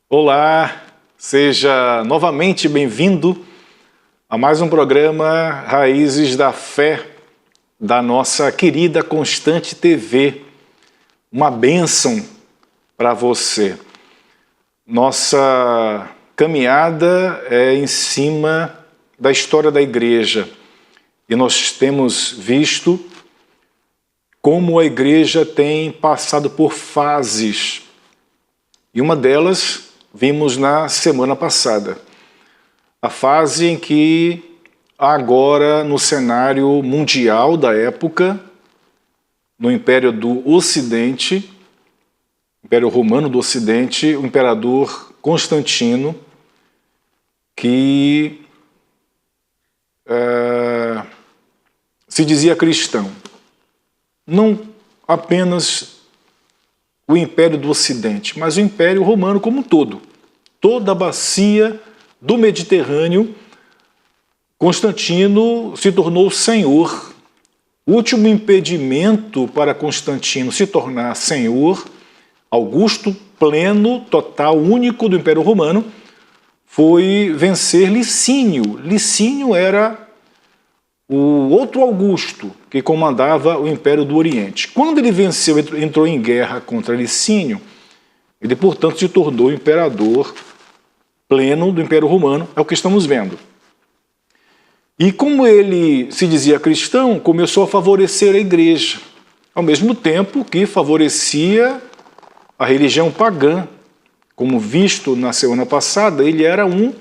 Olá, seja novamente bem-vindo a mais um programa Raízes da Fé da nossa querida Constante TV. Uma bênção para você. Nossa caminhada é em cima da história da igreja e nós temos visto como a igreja tem passado por fases e uma delas vimos na semana passada, a fase em que agora no cenário mundial da época, no Império do Ocidente, Império Romano do Ocidente, o imperador Constantino, que se dizia cristão. Não apenas o Império do Ocidente, mas o Império Romano como um todo. Toda a bacia do Mediterrâneo, Constantino se tornou senhor. O último impedimento para Constantino se tornar senhor, Augusto, pleno, total, único do Império Romano, foi vencer Licínio. Licínio era o outro Augusto, que comandava o Império do Oriente. Quando ele venceu, entrou em guerra contra Licínio, ele, portanto, se tornou imperador pleno do Império Romano, é o que estamos vendo. E como ele se dizia cristão, começou a favorecer a igreja, ao mesmo tempo que favorecia a religião pagã. Como visto na semana passada, ele era um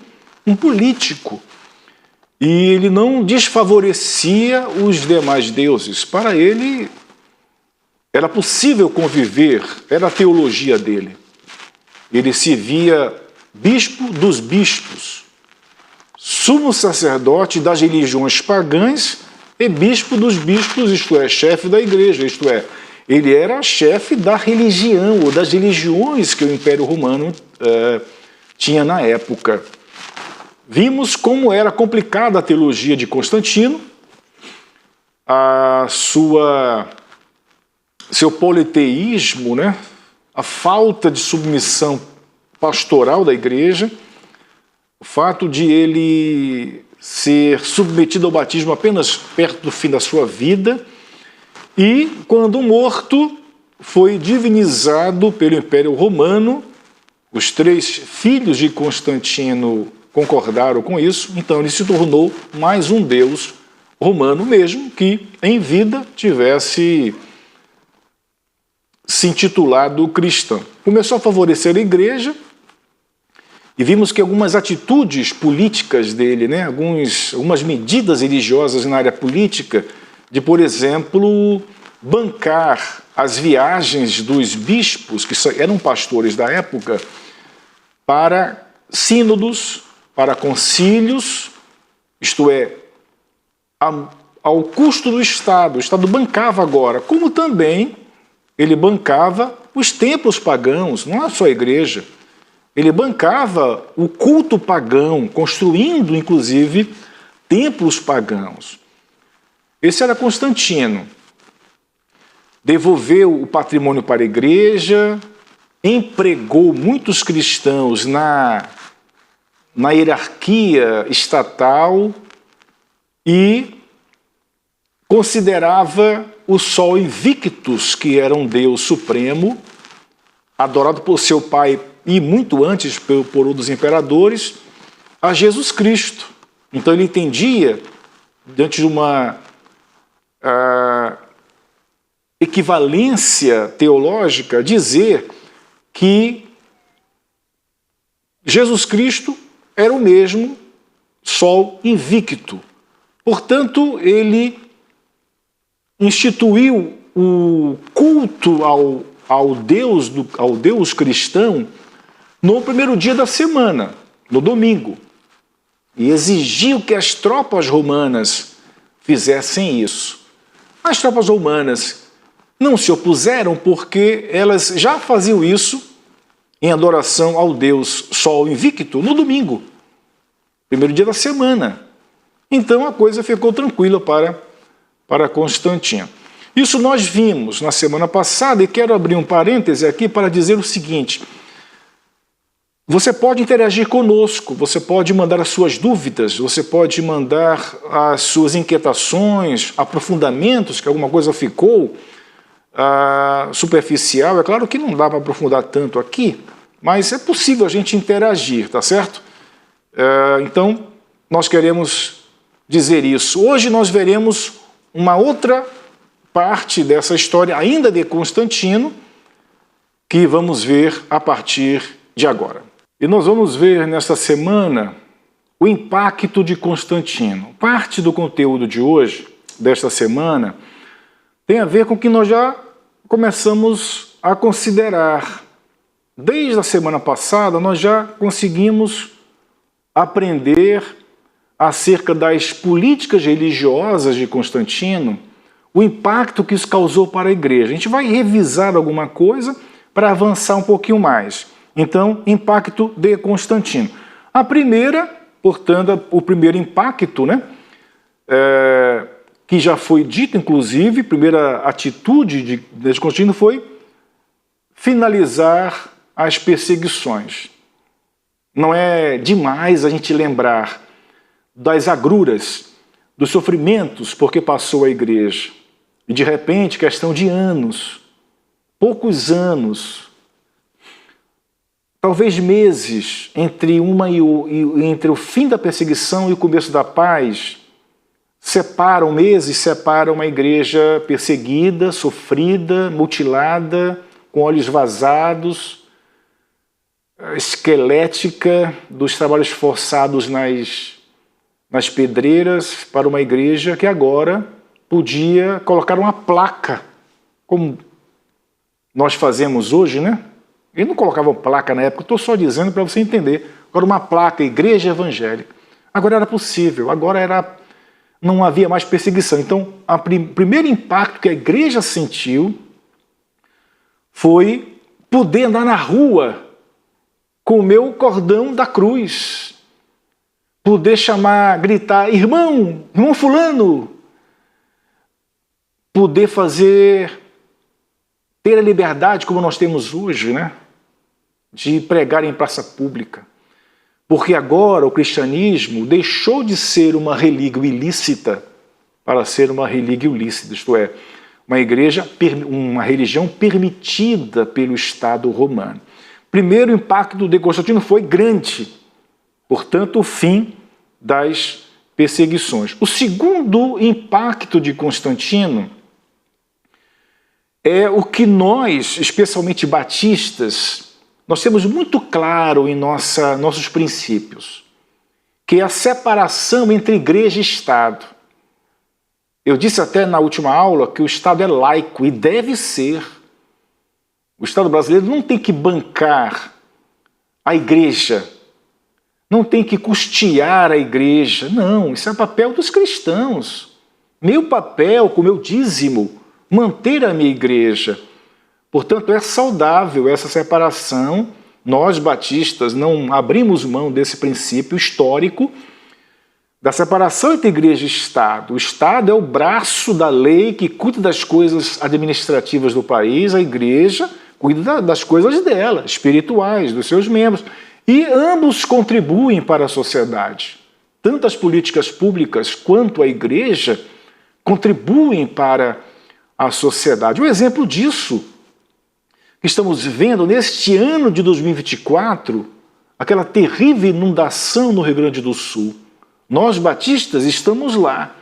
político. E ele não desfavorecia os demais deuses. Para ele, era possível conviver, era a teologia dele. Ele se via bispo dos bispos, sumo sacerdote das religiões pagãs e bispo dos bispos, isto é, chefe da igreja, isto é, ele era chefe da religião, ou das religiões que o Império Romano tinha na época. Vimos como era complicada a teologia de Constantino, seu politeísmo, né? A falta de submissão pastoral da igreja, o fato de ele ser submetido ao batismo apenas perto do fim da sua vida e, quando morto, foi divinizado pelo Império Romano. Os 3 filhos de Constantino concordaram com isso, então ele se tornou mais um deus romano, mesmo que em vida tivesse se intitulado cristão. Começou a favorecer a igreja e vimos que algumas atitudes políticas dele, né, algumas medidas religiosas na área política, de, por exemplo, bancar as viagens dos bispos, que eram pastores da época, para sínodos, para concílios, isto é, ao custo do Estado. O Estado bancava agora, como também ele bancava os templos pagãos, não é só a igreja. Ele bancava o culto pagão, construindo, inclusive, templos pagãos. Esse era Constantino. Devolveu o patrimônio para a igreja, empregou muitos cristãos na hierarquia estatal e considerava o Sol Invictus, que era um deus supremo, adorado por seu pai e muito antes por um dos imperadores, a Jesus Cristo. Então ele entendia, diante de uma equivalência teológica, dizer que Jesus Cristo era o mesmo Sol Invicto. Portanto, ele instituiu o culto ao Deus cristão no primeiro dia da semana, no domingo, e exigiu que as tropas romanas fizessem isso. As tropas romanas não se opuseram porque elas já faziam isso em adoração ao Deus Sol Invicto no domingo, primeiro dia da semana. Então a coisa ficou tranquila para Constantino. Isso nós vimos na semana passada e quero abrir um parêntese aqui para dizer o seguinte: Você pode interagir conosco, você pode mandar as suas dúvidas, você pode mandar as suas inquietações, aprofundamentos, que alguma coisa ficou superficial. É claro que não dá para aprofundar tanto aqui, mas é possível a gente interagir, tá certo? Então, nós queremos dizer isso. Hoje nós veremos uma outra parte dessa história, ainda de Constantino, que vamos ver a partir de agora. E nós vamos ver nesta semana o impacto de Constantino. Parte do conteúdo de hoje, desta semana, tem a ver com o que nós já começamos a considerar. Desde a semana passada, nós já conseguimos aprender acerca das políticas religiosas de Constantino, o impacto que isso causou para a igreja. A gente vai revisar alguma coisa para avançar um pouquinho mais. Então, impacto de Constantino. A primeira, portanto, o primeiro impacto, né, que já foi dito, inclusive, a primeira atitude de Constantino foi finalizar as perseguições. Não é demais a gente lembrar das agruras, dos sofrimentos porque passou a igreja. E de repente, questão de anos, poucos anos, talvez meses, entre entre o fim da perseguição e o começo da paz, separam a igreja perseguida, sofrida, mutilada, com olhos vazados, esquelética, dos trabalhos forçados nas pedreiras, para uma igreja que agora podia colocar uma placa, como nós fazemos hoje, né? Eles não colocavam placa na época, estou só dizendo para você entender. Agora uma placa, igreja evangélica. Agora era possível, não havia mais perseguição. Então, o primeiro impacto que a igreja sentiu foi poder andar na rua com o meu cordão da cruz. Poder gritar, irmão fulano. Poder ter a liberdade como nós temos hoje, né? De pregar em praça pública. Porque agora o cristianismo deixou de ser uma relíquia ilícita para ser uma relíquia lícita, isto é, uma religião permitida pelo Estado romano. Primeiro impacto de Constantino foi grande, portanto, o fim das perseguições. O segundo impacto de Constantino é o que nós, especialmente batistas, nós temos muito claro em nossos princípios, que é a separação entre igreja e Estado. Eu disse até na última aula que o Estado é laico e deve ser. O Estado brasileiro não tem que bancar a igreja, não tem que custear a igreja. Não, isso é papel dos cristãos. Meu papel, com meu dízimo, manter a minha igreja. Portanto, é saudável essa separação. Nós, batistas, não abrimos mão desse princípio histórico da separação entre igreja e Estado. O Estado é o braço da lei que cuida das coisas administrativas do país, a igreja cuida das coisas dela, espirituais, dos seus membros. E ambos contribuem para a sociedade. Tanto as políticas públicas quanto a igreja contribuem para a sociedade. Um exemplo disso que estamos vendo neste ano de 2024, aquela terrível inundação no Rio Grande do Sul. Nós, batistas, estamos lá,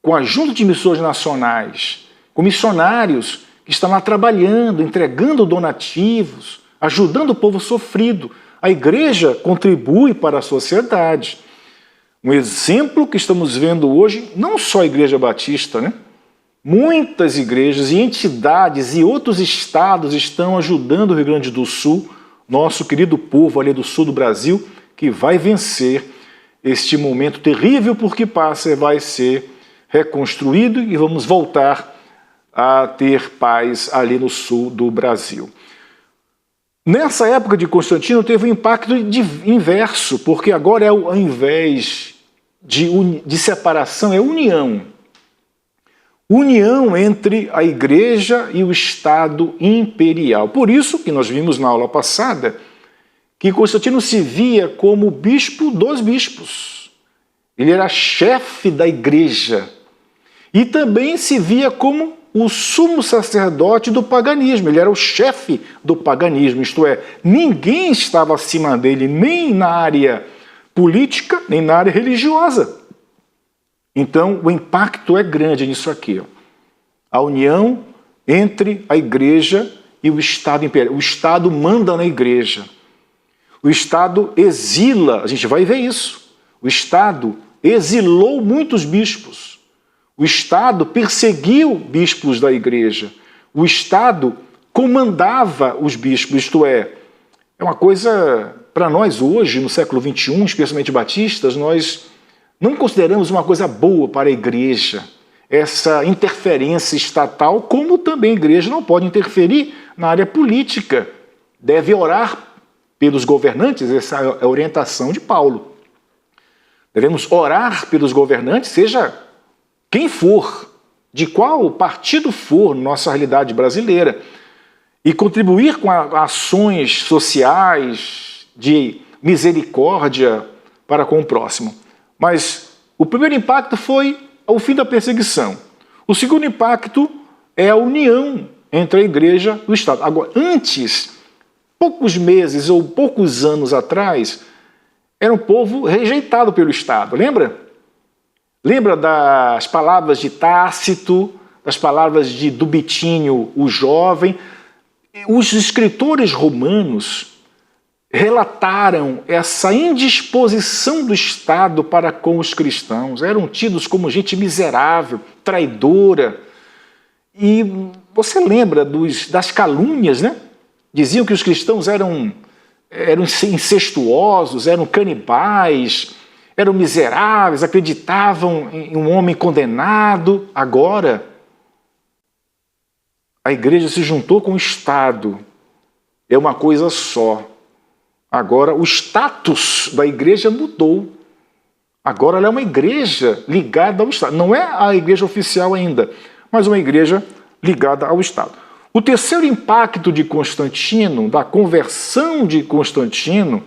com a Junta de Missões Nacionais, com missionários que estão lá trabalhando, entregando donativos, ajudando o povo sofrido. A igreja contribui para a sociedade. Um exemplo que estamos vendo hoje, não só a Igreja Batista, né? Muitas igrejas e entidades e outros estados estão ajudando o Rio Grande do Sul, nosso querido povo ali do sul do Brasil, que vai vencer este momento terrível porque vai ser reconstruído e vamos voltar a ter paz ali no sul do Brasil. Nessa época de Constantino teve um impacto inverso, porque agora ao invés de separação, é união. União entre a igreja e o Estado imperial. Por isso que nós vimos na aula passada que Constantino se via como bispo dos bispos. Ele era chefe da igreja. E também se via como o sumo sacerdote do paganismo. Ele era o chefe do paganismo, isto é, ninguém estava acima dele, nem na área política, nem na área religiosa. Então, o impacto é grande nisso aqui. A união entre a igreja e o Estado imperial. O Estado manda na igreja. O Estado exila, a gente vai ver isso. O Estado exilou muitos bispos. O Estado perseguiu bispos da igreja. O Estado comandava os bispos, isto é uma coisa, para nós hoje, no século XXI, especialmente batistas, nós não consideramos uma coisa boa para a igreja, essa interferência estatal, como também a igreja não pode interferir na área política. Deve orar pelos governantes, essa é a orientação de Paulo. Devemos orar pelos governantes, seja quem for, de qual partido for, nossa realidade brasileira, e contribuir com ações sociais de misericórdia para com o próximo. Mas o primeiro impacto foi o fim da perseguição. O segundo impacto é a união entre a igreja e o Estado. Agora, antes, poucos meses ou poucos anos atrás, era um povo rejeitado pelo Estado, lembra? Lembra das palavras de Tácito, das palavras do Bitinho, o jovem? Os escritores romanos relataram essa indisposição do Estado para com os cristãos. Eram tidos como gente miserável, traidora. E você lembra das calúnias, né? Diziam que os cristãos eram incestuosos, eram canibais, eram miseráveis, acreditavam em um homem condenado. Agora, a igreja se juntou com o Estado. É uma coisa só. Agora, o status da igreja mudou. Agora ela é uma igreja ligada ao Estado. Não é a igreja oficial ainda, mas uma igreja ligada ao Estado. O terceiro impacto de Constantino, da conversão de Constantino,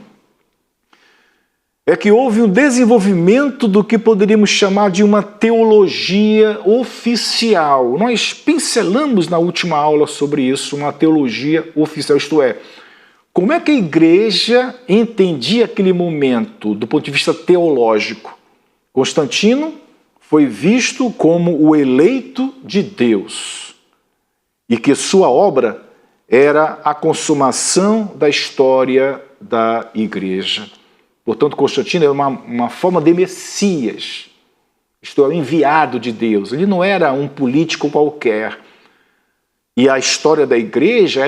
é que houve um desenvolvimento do que poderíamos chamar de uma teologia oficial. Nós pincelamos na última aula sobre isso, uma teologia oficial, isto é, como é que a igreja entendia aquele momento do ponto de vista teológico? Constantino foi visto como o eleito de Deus e que sua obra era a consumação da história da igreja. Portanto, Constantino era uma forma de Messias, isto é, o enviado de Deus. Ele não era um político qualquer. E a história da igreja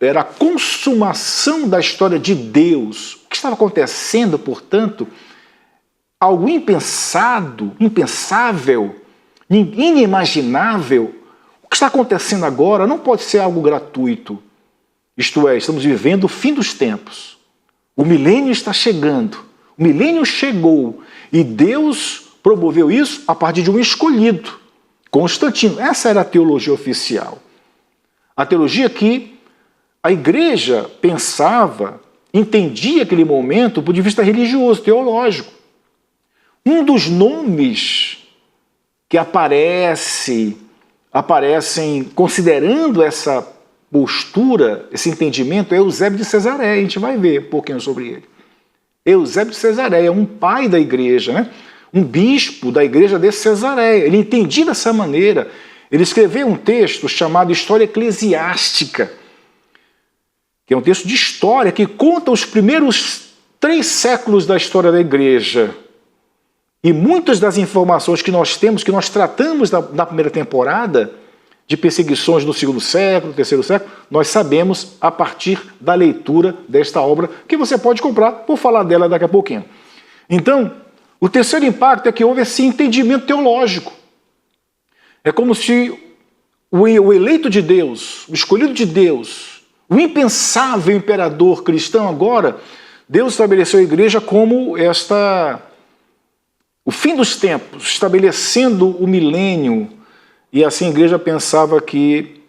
era a consumação da história de Deus. O que estava acontecendo, portanto, algo impensado, impensável, inimaginável. O que está acontecendo agora não pode ser algo gratuito. Isto é, estamos vivendo o fim dos tempos. O milênio está chegando. O milênio chegou e Deus promoveu isso a partir de um escolhido, Constantino. Essa era a teologia oficial. A teologia que a igreja pensava, entendia aquele momento do ponto de vista religioso, teológico. Um dos nomes que aparecem considerando essa postura, esse entendimento, é Eusébio de Cesareia. A gente vai ver um pouquinho sobre ele. Eusébio de Cesareia, um pai da igreja, né? Um bispo da igreja de Cesareia. Ele entendia dessa maneira. Ele escreveu um texto chamado História Eclesiástica, que é um texto de história que conta os primeiros 3 séculos da história da igreja. E muitas das informações que nós temos, que nós tratamos na primeira temporada, de perseguições do segundo século, terceiro século, nós sabemos a partir da leitura desta obra, que você pode comprar, vou falar dela daqui a pouquinho. Então, o terceiro impacto é que houve esse entendimento teológico. É como se o eleito de Deus, o escolhido de Deus, o impensável imperador cristão agora, Deus estabeleceu a igreja como o fim dos tempos, estabelecendo o milênio. E assim a igreja pensava que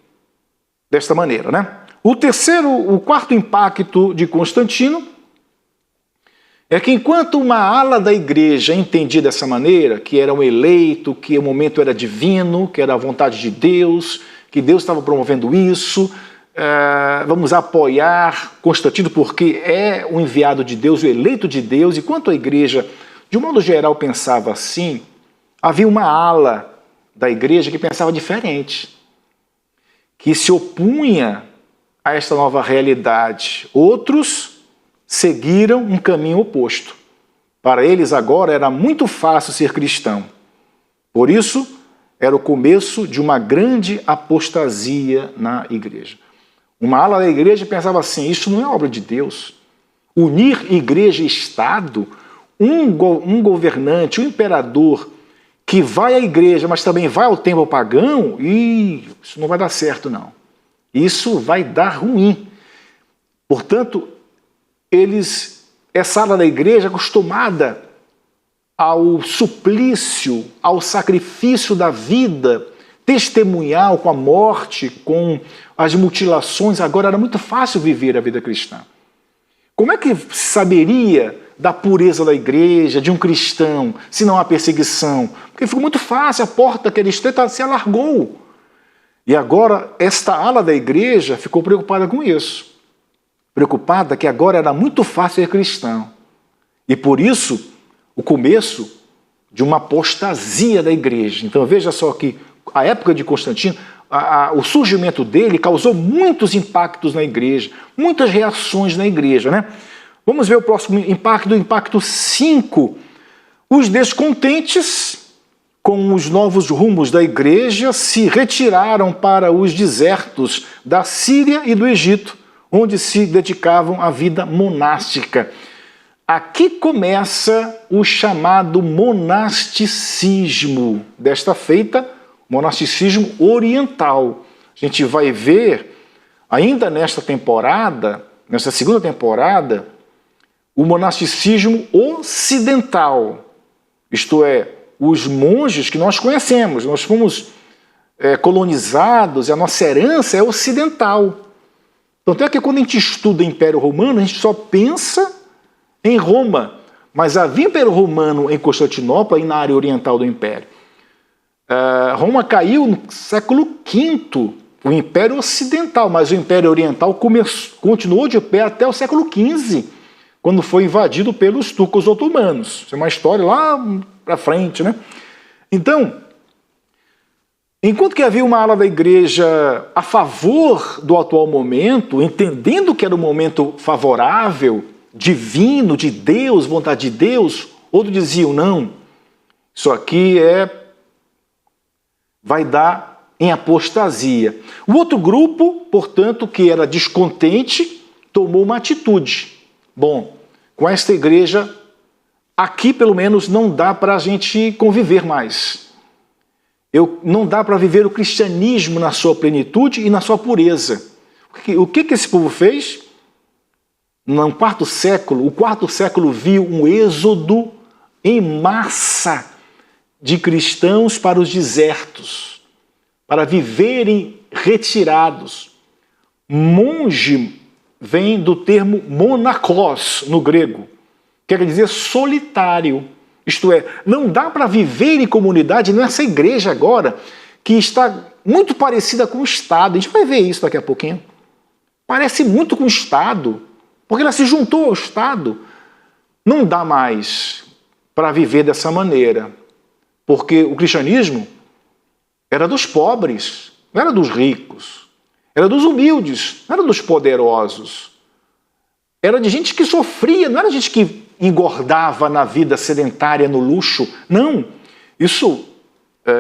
desta maneira, né? O quarto impacto de Constantino é que enquanto uma ala da igreja entendia dessa maneira, que era um eleito, que o momento era divino, que era a vontade de Deus, que Deus estava promovendo isso, vamos apoiar Constantino porque é o enviado de Deus, o eleito de Deus, enquanto a igreja, de um modo geral, pensava assim, havia uma ala da igreja que pensava diferente, que se opunha a esta nova realidade. Outros seguiram um caminho oposto. Para eles agora era muito fácil ser cristão. Por isso, era o começo de uma grande apostasia na igreja. Uma ala da igreja pensava assim, isso não é obra de Deus. Unir igreja e Estado, um governante, um imperador, que vai à igreja, mas também vai ao templo pagão, e isso não vai dar certo, não. Isso vai dar ruim. Portanto, essa ala da igreja acostumada ao suplício, ao sacrifício da vida testemunhal, com a morte, com as mutilações, agora era muito fácil viver a vida cristã. Como é que saberia da pureza da igreja, de um cristão, se não há perseguição? Porque ficou muito fácil, a porta que era estreita se alargou. E agora esta ala da igreja ficou preocupada com isso. Preocupada que agora era muito fácil ser cristão. E por isso, o começo de uma apostasia da igreja. Então veja só que a época de Constantino, o surgimento dele causou muitos impactos na igreja, muitas reações na igreja, né? Vamos ver o próximo impacto, o impacto 5. Os descontentes com os novos rumos da igreja se retiraram para os desertos da Síria e do Egito, onde se dedicavam à vida monástica. Aqui começa o chamado monasticismo, desta feita, monasticismo oriental. A gente vai ver, ainda nesta temporada, nesta segunda temporada, o monasticismo ocidental, isto é, os monges que nós conhecemos, nós fomos colonizados, e a nossa herança é ocidental. Tanto é que quando a gente estuda o Império Romano, a gente só pensa em Roma, mas havia Império Romano em Constantinopla e na área oriental do Império. Roma caiu no século V, o Império Ocidental, mas o Império Oriental continuou de pé até o século XV, quando foi invadido pelos turcos otomanos. Isso é uma história lá para frente, né? Então, enquanto que havia uma ala da igreja a favor do atual momento, entendendo que era um momento favorável, divino, de Deus, vontade de Deus, outros diziam, não, isso aqui vai dar em apostasia. O outro grupo, portanto, que era descontente, tomou uma atitude. Bom, com esta igreja, aqui pelo menos não dá para a gente conviver mais. Não dá para viver o cristianismo na sua plenitude e na sua pureza. O que esse povo fez? No quarto século, o quarto século viu um êxodo em massa de cristãos para os desertos, para viverem retirados. Monge vem do termo monakos no grego, quer dizer solitário. Isto é, não dá para viver em comunidade nessa igreja agora, que está muito parecida com o Estado. A gente vai ver isso daqui a pouquinho. Parece muito com o Estado, porque ela se juntou ao Estado. Não dá mais para viver dessa maneira, porque o cristianismo era dos pobres, não era dos ricos, era dos humildes, não era dos poderosos. Era de gente que sofria, não era gente que engordava na vida sedentária, no luxo. Não, isso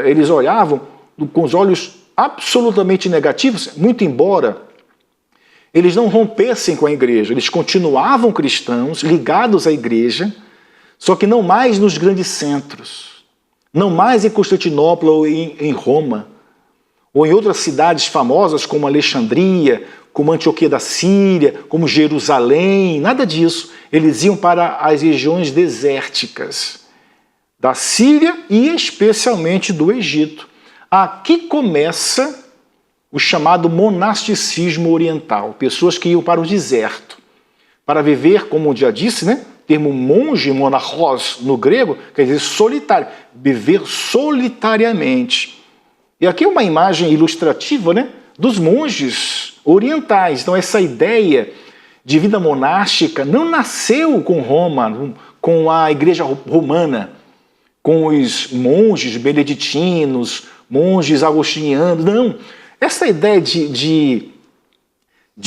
eles olhavam com os olhos absolutamente negativos, muito embora eles não rompessem com a igreja, eles continuavam cristãos, ligados à igreja, só que não mais nos grandes centros, não mais em Constantinopla ou em Roma, ou em outras cidades famosas como Alexandria, como Antioquia da Síria, como Jerusalém, nada disso. Eles iam para as regiões desérticas da Síria e especialmente do Egito. Aqui começa o chamado monasticismo oriental, pessoas que iam para o deserto, para viver, como já disse, né, termo monge, monachos, no grego, quer dizer solitário, viver solitariamente. E aqui é uma imagem ilustrativa, né, dos monges orientais. Então essa ideia de vida monástica não nasceu com Roma, com a igreja romana, com os monges beneditinos, monges agostinianos, não. Essa ideia de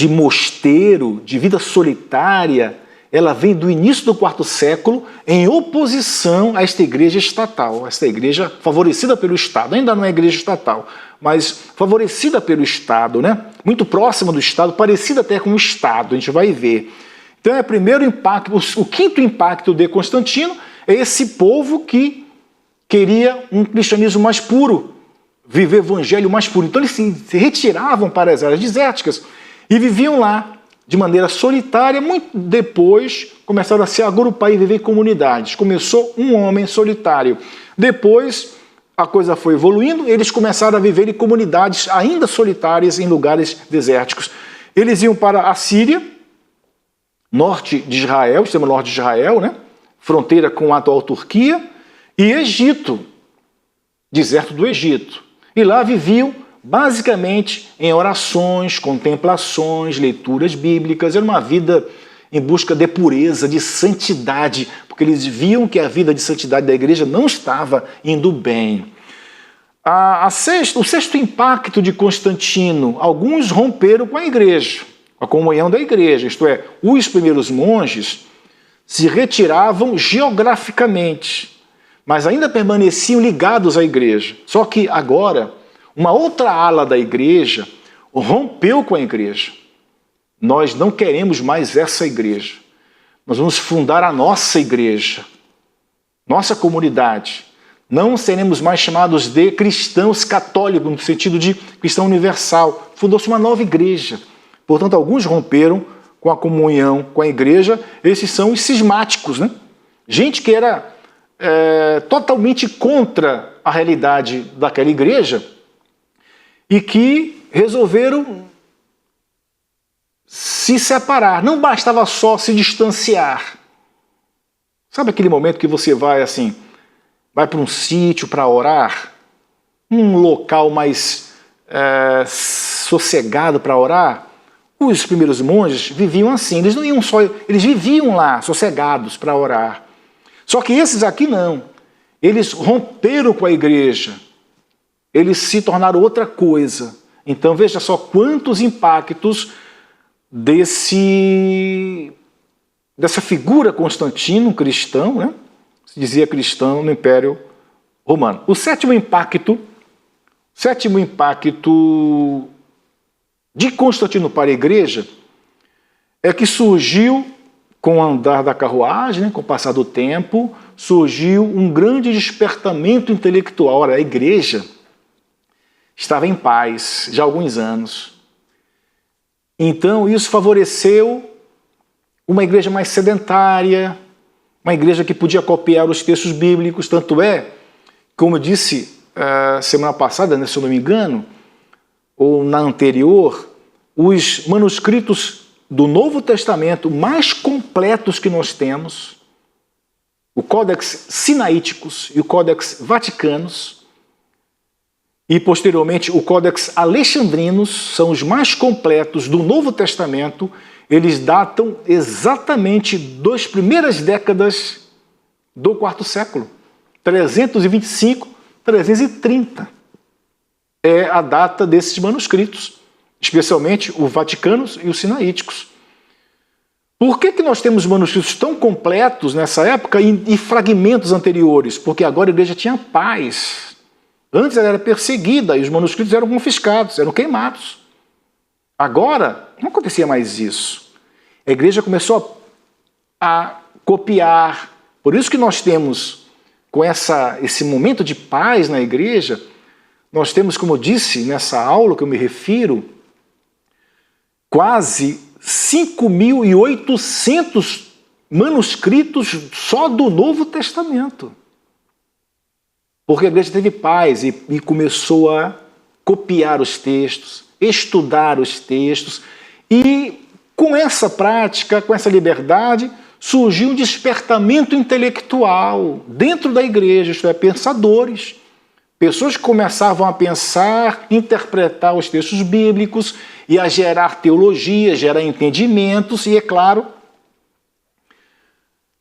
mosteiro, de vida solitária, ela vem do início do quarto século em oposição a esta igreja estatal, esta igreja favorecida pelo Estado. Ainda não é igreja estatal, mas favorecida pelo Estado, né? Muito próxima do Estado, parecida até com o Estado, a gente vai ver. Então é o primeiro impacto, o quinto impacto de Constantino é esse povo que queria um cristianismo mais puro, viver o evangelho mais puro. Então eles se retiravam para as áreas desérticas e viviam lá de maneira solitária. Muito depois começaram a se agrupar e viver em comunidades. Começou um homem solitário. Depois a coisa foi evoluindo, eles começaram a viver em comunidades ainda solitárias em lugares desérticos. Eles iam para a Síria, norte de Israel, extremo norte de Israel, né? Fronteira com a atual Turquia, e Egito, deserto do Egito. E lá viviam basicamente em orações, contemplações, leituras bíblicas. Era uma vida em busca de pureza, de santidade, porque eles viam que a vida de santidade da igreja não estava indo bem. O sexto impacto de Constantino: alguns romperam com a igreja, com a comunhão da igreja, isto é, os primeiros monges se retiravam geograficamente, mas ainda permaneciam ligados à igreja. Só que agora uma outra ala da igreja rompeu com a igreja. Nós não queremos mais essa igreja. Nós vamos fundar a nossa igreja, nossa comunidade. Não seremos mais chamados de cristãos católicos, no sentido de cristão universal. Fundou-se uma nova igreja. Portanto, alguns romperam com a comunhão com a igreja. Esses são os cismáticos, né? Gente que era totalmente contra a realidade daquela igreja, e que resolveram se separar. Não bastava só se distanciar. Sabe aquele momento que você vai assim, vai para um sítio para orar, um local mais sossegado para orar? Os primeiros monges viviam assim, eles não iam só, eles viviam lá sossegados para orar. Só que esses aqui não. Eles romperam com a igreja. Eles se tornaram outra coisa. Então veja só quantos impactos dessa figura Constantino, cristão, né? Se dizia cristão no Império Romano. O sétimo impacto de Constantino para a igreja é que surgiu, com o andar da carruagem, né, com o passar do tempo, surgiu um grande despertamento intelectual. Ora, a igreja estava em paz já há alguns anos. Então isso favoreceu uma igreja mais sedentária, uma igreja que podia copiar os textos bíblicos. Tanto é, como eu disse semana passada, né, se eu não me engano, ou na anterior, os manuscritos do Novo Testamento mais completos que nós temos, o Codex Sinaíticos e o Codex Vaticanos, e posteriormente o Codex Alexandrinos, são os mais completos do Novo Testamento. Eles datam exatamente das primeiras décadas do quarto século, 325, 330. É a data desses manuscritos, especialmente o Vaticanos e os Sinaíticos. Por que nós temos manuscritos tão completos nessa época e fragmentos anteriores? Porque agora a igreja tinha paz. Antes ela era perseguida e os manuscritos eram confiscados, eram queimados. Agora não acontecia mais isso. A igreja começou a copiar. Por isso que nós temos, com esse momento de paz na igreja, nós temos, como eu disse nessa aula que eu me refiro, quase 5.800 manuscritos só do Novo Testamento. Porque a igreja teve paz e começou a copiar os textos, estudar os textos, e com essa prática, com essa liberdade, surgiu um despertamento intelectual dentro da igreja, isto é, pensadores. Pessoas que começavam a pensar, interpretar os textos bíblicos e a gerar teologia, gerar entendimentos e, é claro,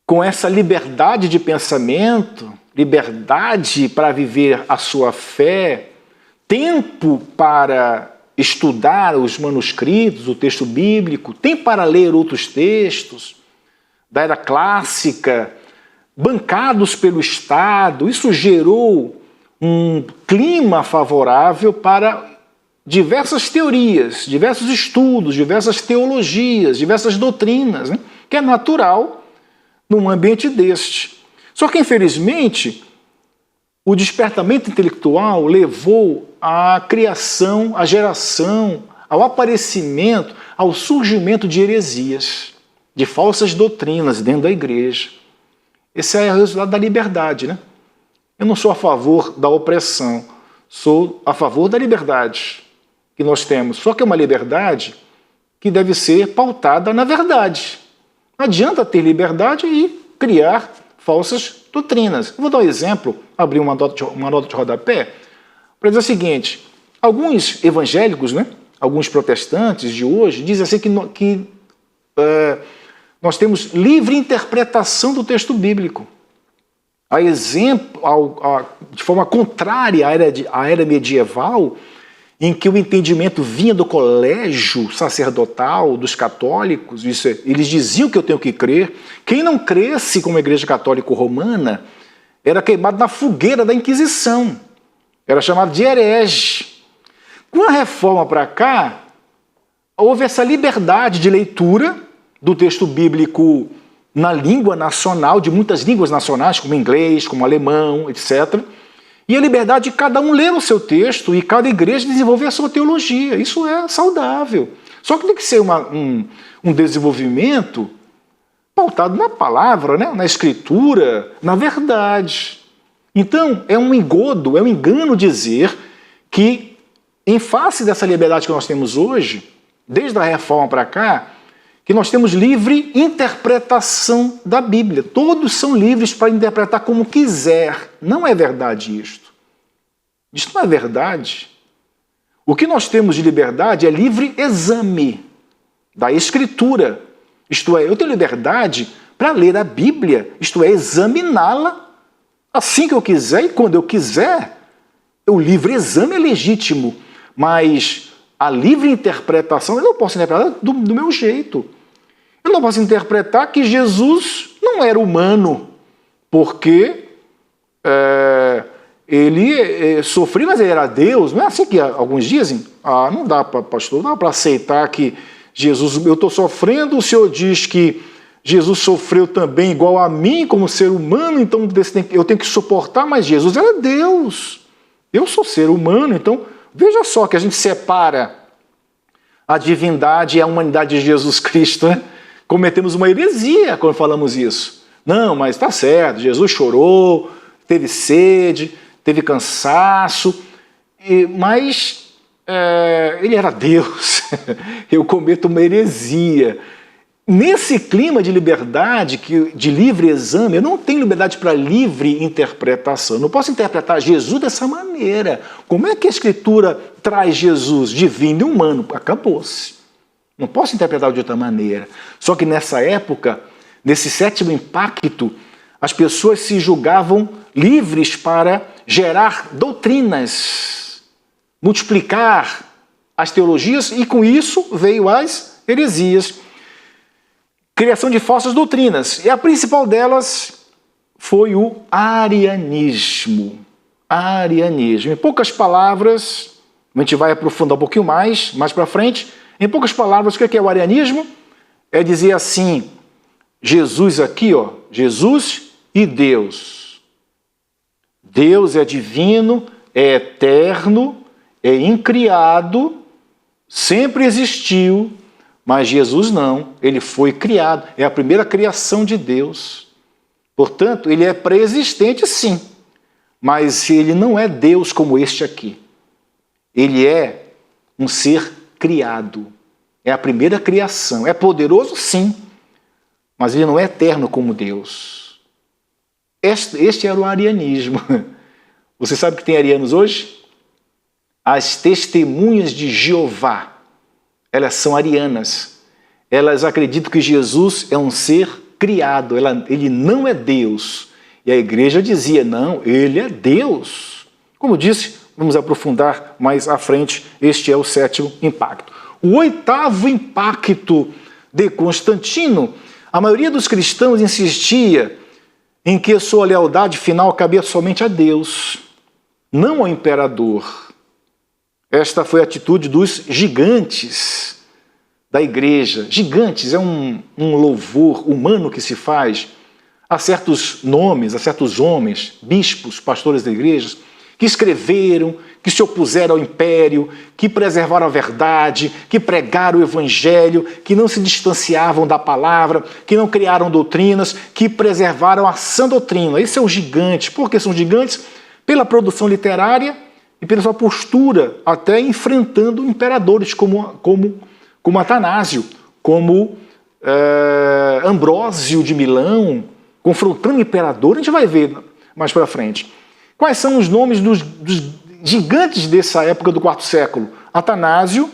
com essa liberdade de pensamento, liberdade para viver a sua fé, tempo para estudar os manuscritos, o texto bíblico, tempo para ler outros textos da era clássica, bancados pelo Estado. Isso gerou um clima favorável para diversas teorias, diversos estudos, diversas teologias, diversas doutrinas, né? Que é natural num ambiente deste. Só que, infelizmente, o despertamento intelectual levou à criação, à geração, ao aparecimento, ao surgimento de heresias, de falsas doutrinas dentro da igreja. Esse é o resultado da liberdade, né? Eu não sou a favor da opressão, sou a favor da liberdade que nós temos. Só que é uma liberdade que deve ser pautada na verdade. Não adianta ter liberdade e criar falsas doutrinas. Eu vou dar um exemplo, abrir uma nota de rodapé, para dizer o seguinte: alguns evangélicos, né, alguns protestantes de hoje, dizem assim que nós temos livre interpretação do texto bíblico. A exemplo, de forma contrária à era medieval, em que o entendimento vinha do colégio sacerdotal, dos católicos, eles diziam que eu tenho que crer. Quem não cresce como a Igreja Católica Romana era queimado na fogueira da Inquisição, era chamado de herege. Com a reforma para cá, houve essa liberdade de leitura do texto bíblico na língua nacional, de muitas línguas nacionais, como inglês, como alemão, etc., e a liberdade de cada um ler o seu texto e cada igreja desenvolver a sua teologia. Isso é saudável. Só que tem que ser um desenvolvimento pautado na palavra, né? Na escritura, na verdade. Então, é um engodo, é um engano dizer que, em face dessa liberdade que nós temos hoje, desde a reforma para cá, que nós temos livre interpretação da Bíblia. Todos são livres para interpretar como quiser. Não é verdade isto. Isto não é verdade. O que nós temos de liberdade é livre exame da Escritura. Isto é, eu tenho liberdade para ler a Bíblia, isto é, examiná-la assim que eu quiser e quando eu quiser. O livre exame é legítimo, mas a livre interpretação eu não posso interpretar do meu jeito. Eu não posso interpretar que Jesus não era humano, porque ele sofreu, mas ele era Deus. Não é assim que alguns dizem? Não dá para, pastor, não dá para aceitar que Jesus, eu estou sofrendo, o Senhor diz que Jesus sofreu também igual a mim, como ser humano, então eu tenho que suportar, mas Jesus era Deus. Eu sou ser humano, então veja só que a gente separa a divindade e a humanidade de Jesus Cristo, né? Cometemos uma heresia quando falamos isso. Não, mas está certo, Jesus chorou, teve sede, teve cansaço, mas ele era Deus. Eu cometo uma heresia. Nesse clima de liberdade, de livre exame, eu não tenho liberdade para livre interpretação. Eu não posso interpretar Jesus dessa maneira. Como é que a Escritura traz Jesus divino e humano? Acabou-se. Não posso interpretar de outra maneira. Só que nessa época, nesse sétimo impacto, as pessoas se julgavam livres para gerar doutrinas, multiplicar as teologias, e com isso veio as heresias. Criação de falsas doutrinas. E a principal delas foi o arianismo. Arianismo. Em poucas palavras, a gente vai aprofundar um pouquinho mais para frente. Em poucas palavras, o que é o arianismo? É dizer assim, Jesus aqui, ó, Jesus e Deus. Deus é divino, é eterno, é incriado, sempre existiu, mas Jesus não, ele foi criado, é a primeira criação de Deus. Portanto, ele é pré-existente sim, mas ele não é Deus como este aqui. Ele é um ser criado, é a primeira criação. É poderoso sim, mas ele não é eterno como Deus. Este era o arianismo. Você sabe que tem arianos hoje? As testemunhas de Jeová, elas são arianas. Elas acreditam que Jesus é um ser criado, ele não é Deus. E a igreja dizia, não, ele é Deus. Como disse, vamos aprofundar mais à frente, este é o 7º impacto. O 8º impacto de Constantino, a maioria dos cristãos insistia em que sua lealdade final cabia somente a Deus, não ao imperador. Esta foi a atitude dos gigantes da igreja. Gigantes é um louvor humano que se faz a certos nomes, a certos homens, bispos, pastores da igreja, que escreveram, que se opuseram ao império, que preservaram a verdade, que pregaram o evangelho, que não se distanciavam da palavra, que não criaram doutrinas, que preservaram a sã doutrina. Esse é o gigante. Por que são gigantes? Pela produção literária e pela sua postura, até enfrentando imperadores como Atanásio, como Ambrósio de Milão, confrontando o imperador. A gente vai ver mais para frente. Quais são os nomes dos gigantes dessa época do quarto século? Atanásio,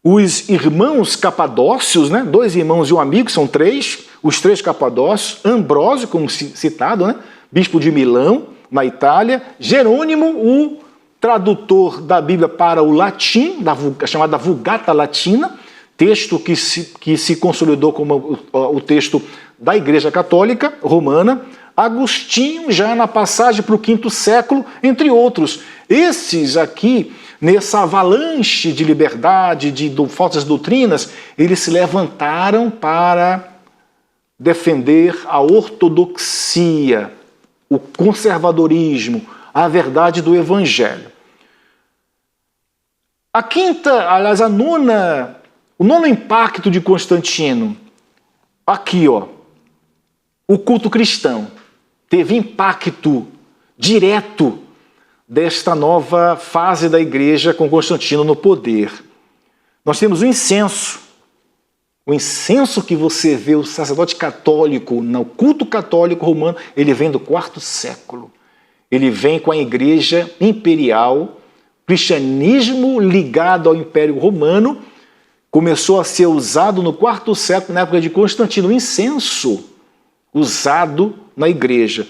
os irmãos capadócios, né? 2 irmãos e um amigo, são 3, os 3 capadócios, Ambrósio, como citado, né? Bispo de Milão, na Itália, Jerônimo, o tradutor da Bíblia para o latim, a chamada Vulgata Latina, texto que se consolidou como o texto da Igreja Católica Romana, Agostinho, já na passagem para o 5º século, entre outros. Esses aqui, nessa avalanche de liberdade, de falsas doutrinas, eles se levantaram para defender a ortodoxia, o conservadorismo, a verdade do Evangelho. O nono impacto de Constantino, aqui, ó, o culto cristão. Teve impacto direto desta nova fase da igreja com Constantino no poder. Nós temos o incenso. O incenso que você vê o sacerdote católico, no culto católico romano, ele vem do 4º século. Ele vem com a igreja imperial, cristianismo ligado ao Império Romano, começou a ser usado no 4º século, na época de Constantino, o incenso usado na igreja.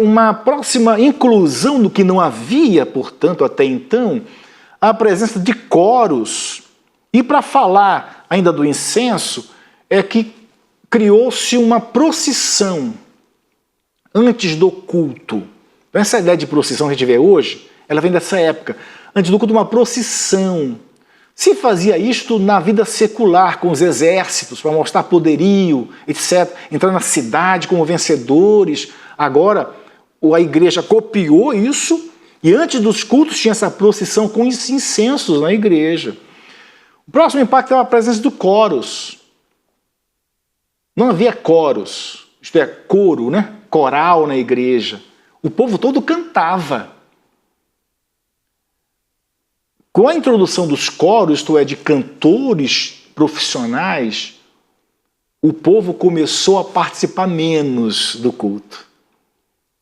Uma próxima inclusão do que não havia, portanto, até então, a presença de coros. E para falar ainda do incenso, é que criou-se uma procissão antes do culto. Então, essa ideia de procissão que a gente vê hoje, ela vem dessa época. Antes do culto, uma procissão. Se fazia isto na vida secular, com os exércitos, para mostrar poderio, etc. Entrar na cidade como vencedores. Agora, a igreja copiou isso e antes dos cultos tinha essa procissão com incensos na igreja. O próximo impacto é a presença do coros. Não havia coros, isto é, coro, né? Coral na igreja. O povo todo cantava. Com a introdução dos coros, isto é, de cantores profissionais, o povo começou a participar menos do culto.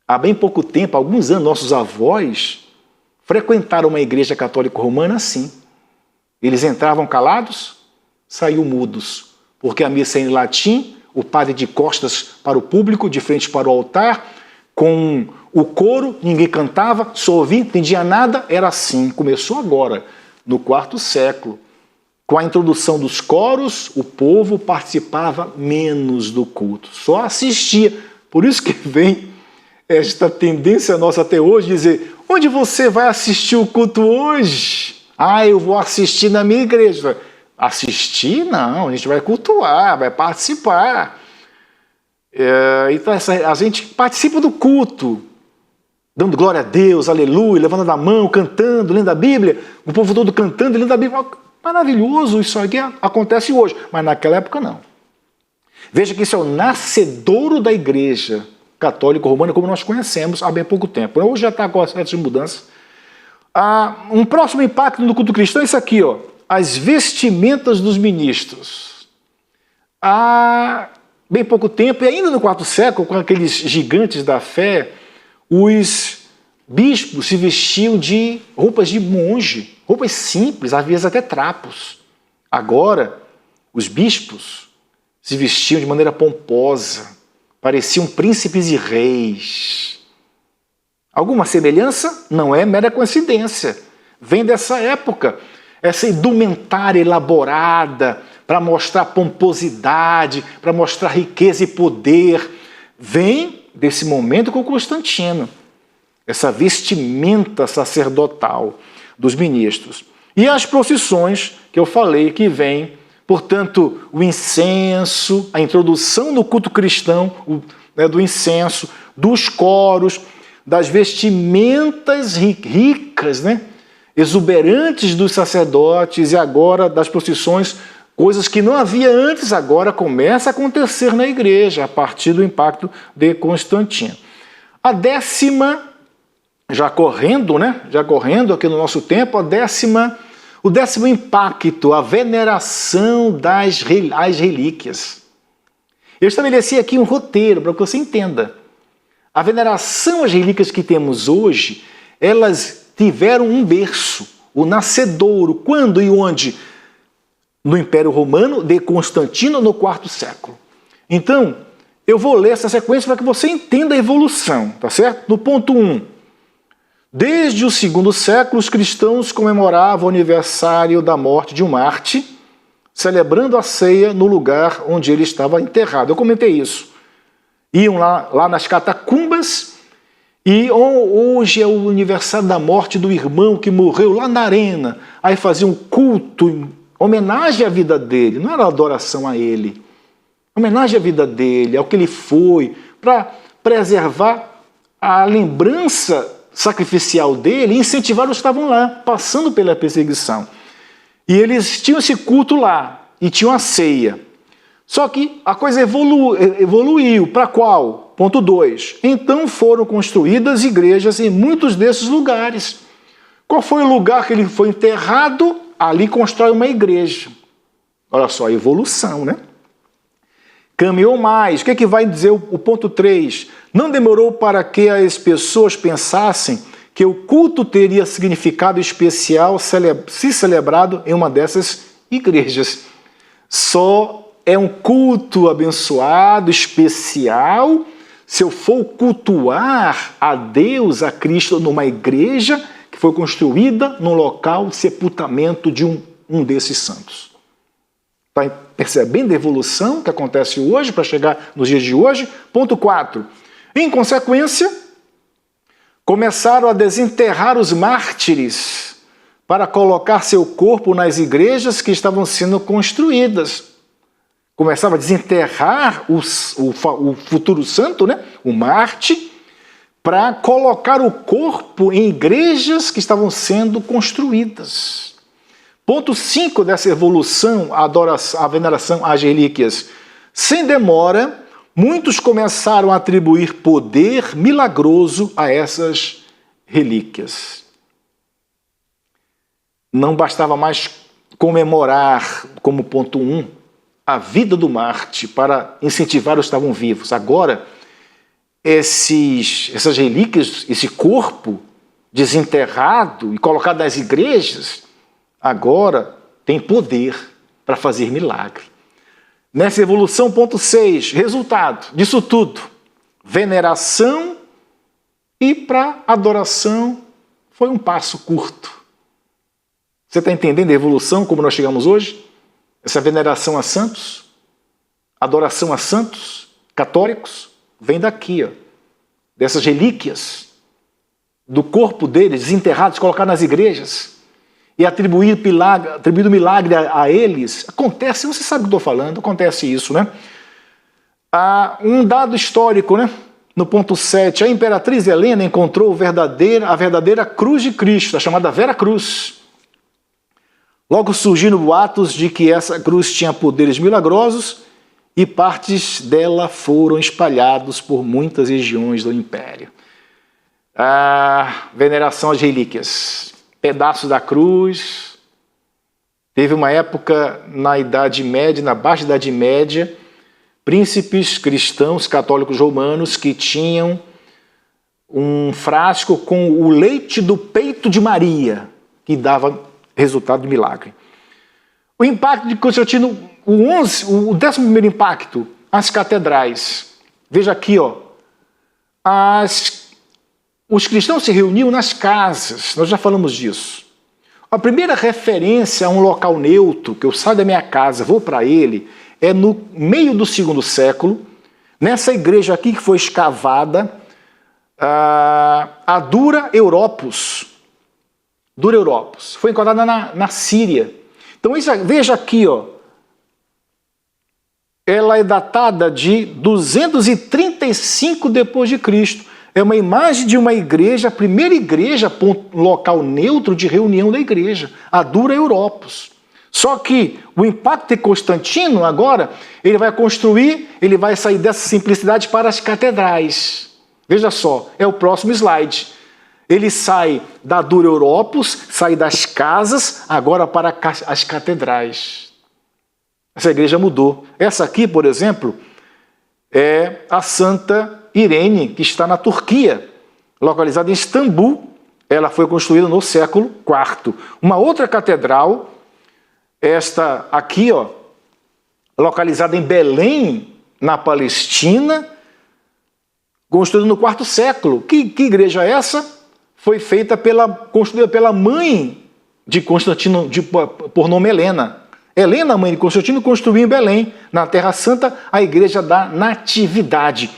Há bem pouco tempo, alguns anos, nossos avós frequentaram uma igreja católica romana assim. Eles entravam calados, saíam mudos, porque a missa era em latim, o padre de costas para o público, de frente para o altar, com o coro, ninguém cantava, só ouvia, não entendia nada, era assim. Começou agora, no 4º século. Com a introdução dos coros, o povo participava menos do culto, só assistia. Por isso que vem esta tendência nossa até hoje, dizer, onde você vai assistir o culto hoje? Ah, eu vou assistir na minha igreja. Assistir? Não, a gente vai cultuar, vai participar. Então a gente participa do culto, dando glória a Deus, aleluia, levantando a mão, cantando, lendo a Bíblia, o povo todo cantando e lendo a Bíblia. Maravilhoso, isso aqui acontece hoje, mas naquela época não. Veja que isso é o nascedouro da igreja católica romana, como nós conhecemos há bem pouco tempo. Hoje já está com certas mudanças. Um próximo impacto no culto cristão é isso aqui, ó, as vestimentas dos ministros. há bem pouco tempo, e ainda no quarto século, com aqueles gigantes da fé, os bispos se vestiam de roupas de monge, roupas simples, às vezes até trapos. Agora, os bispos se vestiam de maneira pomposa, pareciam príncipes e reis. Alguma semelhança? Não é mera coincidência. Vem dessa época, essa indumentária elaborada para mostrar pomposidade, para mostrar riqueza e poder. Vem desse momento com Constantino, essa vestimenta sacerdotal dos ministros. E as procissões que eu falei que vem, portanto, o incenso, a introdução no culto cristão do incenso, dos coros, das vestimentas ricas, exuberantes dos sacerdotes e agora das procissões, coisas que não havia antes, agora começa a acontecer na igreja, a partir do impacto de Constantino. A décima, já correndo aqui no nosso tempo, o décimo impacto, a veneração às relíquias. Eu estabeleci aqui um roteiro para que você entenda. A veneração às relíquias que temos hoje, elas tiveram um berço, o nascedouro, quando e onde? No Império Romano, de Constantino, no quarto século. Então, eu vou ler essa sequência para que você entenda a evolução, tá certo? No ponto 1, desde o segundo século, os cristãos comemoravam o aniversário da morte de um Marte, celebrando a ceia no lugar onde ele estava enterrado. Eu comentei isso. Iam lá nas catacumbas e hoje é o aniversário da morte do irmão que morreu lá na arena. Aí faziam um culto em homenagem à vida dele, não era adoração a ele. Homenagem à vida dele, ao que ele foi, para preservar a lembrança sacrificial dele e incentivar os que estavam lá, passando pela perseguição. E eles tinham esse culto lá, e tinham a ceia. Só que a coisa evoluiu. Para qual? Ponto 2. Então foram construídas igrejas em muitos desses lugares. Qual foi o lugar que ele foi enterrado? Ali constrói uma igreja. Olha só, a evolução, né? Caminhou mais. O que é que vai dizer o ponto 3? Não demorou para que as pessoas pensassem que o culto teria significado especial se celebrado em uma dessas igrejas. Só é um culto abençoado, especial, se eu for cultuar a Deus, a Cristo, numa igreja que foi construída no local de sepultamento de um desses santos. Está percebendo a evolução que acontece hoje para chegar nos dias de hoje? Ponto 4. Em consequência, começaram a desenterrar os mártires para colocar seu corpo nas igrejas que estavam sendo construídas. Começava a desenterrar o futuro santo, o Marte, para colocar o corpo em igrejas que estavam sendo construídas. Ponto 5 dessa evolução, a veneração às relíquias. Sem demora, muitos começaram a atribuir poder milagroso a essas relíquias. Não bastava mais comemorar, como ponto 1, a vida do Marte para incentivar os que estavam vivos. Agora, essas relíquias, esse corpo desenterrado e colocado nas igrejas, agora tem poder para fazer milagre. Nessa evolução, ponto 6, resultado disso tudo, veneração e para adoração foi um passo curto. Você está entendendo a evolução como nós chegamos hoje? Essa veneração a santos, adoração a santos católicos, vem daqui, dessas relíquias, do corpo deles, desenterrados, colocados nas igrejas, e atribuído milagre a eles. Acontece, você sabe o que eu estou falando, acontece isso, Há um dado histórico, no ponto 7, a imperatriz Helena encontrou a verdadeira cruz de Cristo, a chamada Vera Cruz. Logo surgiram boatos de que essa cruz tinha poderes milagrosos e partes dela foram espalhados por muitas regiões do Império. A veneração às relíquias, pedaços da cruz, Teve uma época na Idade Média, na Baixa Idade Média, príncipes cristãos católicos romanos que tinham um frasco com o leite do peito de Maria, que dava resultado de milagre. O impacto de Constantino, o 11º impacto, as catedrais. Veja aqui, ó, os cristãos se reuniam nas casas, nós já falamos disso. A primeira referência a um local neutro, que eu saio da minha casa, vou para ele, é no meio do 2º século, nessa igreja aqui que foi escavada, a Dura Europos. Dura Europos. Foi encontrada na Síria. Então veja aqui, ó, ela é datada de 235 depois de Cristo. É uma imagem de uma igreja, a primeira igreja, local neutro de reunião da igreja, a Dura Europos. Só que o impacto de Constantino agora, ele vai construir, ele vai sair dessa simplicidade para as catedrais. Veja só, é o próximo slide. Ele sai da Dura Europos, sai das casas, agora para as catedrais. Essa igreja mudou. Essa aqui, por exemplo, é a Santa Irene, que está na Turquia, localizada em Istambul. Ela foi construída no século IV. Uma outra catedral, esta aqui, ó, localizada em Belém, na Palestina, construída no IV século. Que igreja é essa? Foi construída pela mãe de Constantino, por nome Helena. Helena, mãe de Constantino, construiu em Belém, na Terra Santa, a Igreja da Natividade,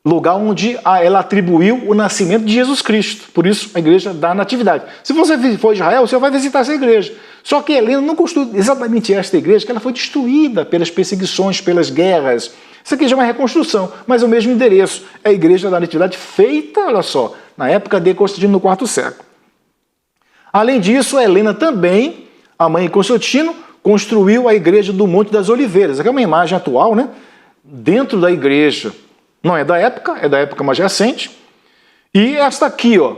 lugar onde ela atribuiu o nascimento de Jesus Cristo. Por isso, a Igreja da Natividade. Se você for a Israel, você vai visitar essa igreja. Só que Helena não construiu exatamente esta igreja, que ela foi destruída pelas perseguições, pelas guerras. Isso aqui já é uma reconstrução, mas é o mesmo endereço. É a Igreja da Natividade feita, olha só, na época de Constantino, no IV século. Além disso, a Helena também, a mãe de Constantino, construiu a Igreja do Monte das Oliveiras. Aqui é uma imagem atual, né? Dentro da igreja. Não é da época mais recente. E esta aqui, ó,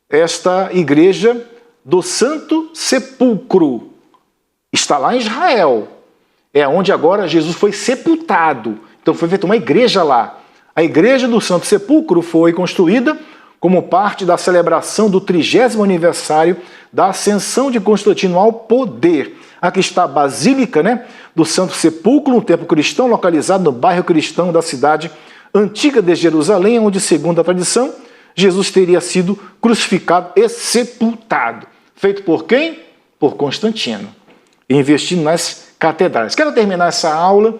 esta igreja do Santo Sepulcro, está lá em Israel. É onde agora Jesus foi sepultado. Então foi feita uma igreja lá. A Igreja do Santo Sepulcro foi construída como parte da celebração do 30º aniversário da ascensão de Constantino ao poder. Aqui está a Basílica, né, do Santo Sepulcro, um templo cristão localizado no bairro cristão da cidade antiga de Jerusalém, onde, segundo a tradição, Jesus teria sido crucificado e sepultado. Feito por quem? Por Constantino. Investindo nas catedrais. Quero terminar essa aula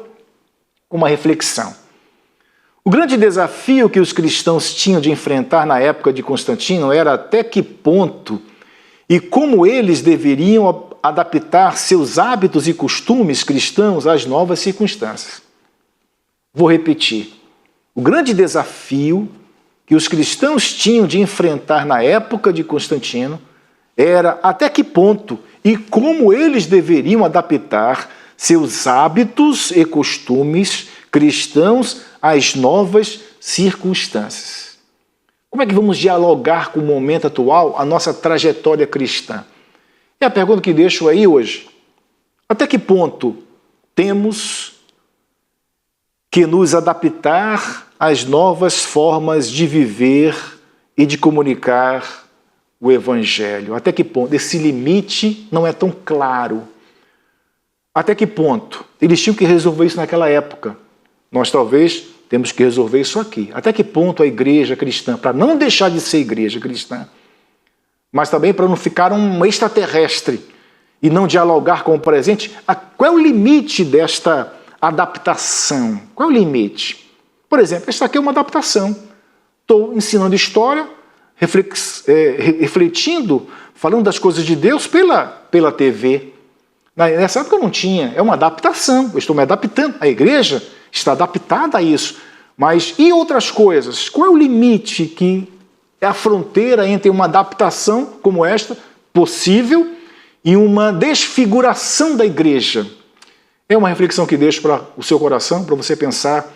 com uma reflexão. O grande desafio que os cristãos tinham de enfrentar na época de Constantino era até que ponto e como eles deveriam adaptar seus hábitos e costumes cristãos às novas circunstâncias. Vou repetir. O grande desafio que os cristãos tinham de enfrentar na época de Constantino era até que ponto e como eles deveriam adaptar seus hábitos e costumes cristãos às novas circunstâncias. Como é que vamos dialogar com o momento atual, a nossa trajetória cristã? É a pergunta que deixo aí hoje. Até que ponto temos que nos adaptar às novas formas de viver e de comunicar o Evangelho? Até que ponto? Esse limite não é tão claro. Até que ponto? Eles tinham que resolver isso naquela época. Nós talvez temos que resolver isso aqui. Até que ponto a igreja cristã, para não deixar de ser igreja cristã, mas também para não ficar um extraterrestre e não dialogar com o presente, qual é o limite desta adaptação? Qual é o limite? Por exemplo, esta aqui é uma adaptação. Estou ensinando história, refletindo, falando das coisas de Deus pela TV. Nessa época não tinha, é uma adaptação, eu estou me adaptando. A igreja está adaptada a isso. Mas e outras coisas? Qual é o limite que é a fronteira entre uma adaptação como esta, possível, e uma desfiguração da igreja? É uma reflexão que deixo para o seu coração, para você pensar.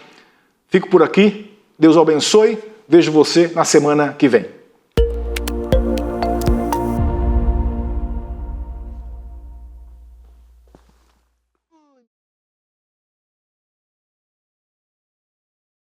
Fico por aqui, Deus o abençoe, vejo você na semana que vem.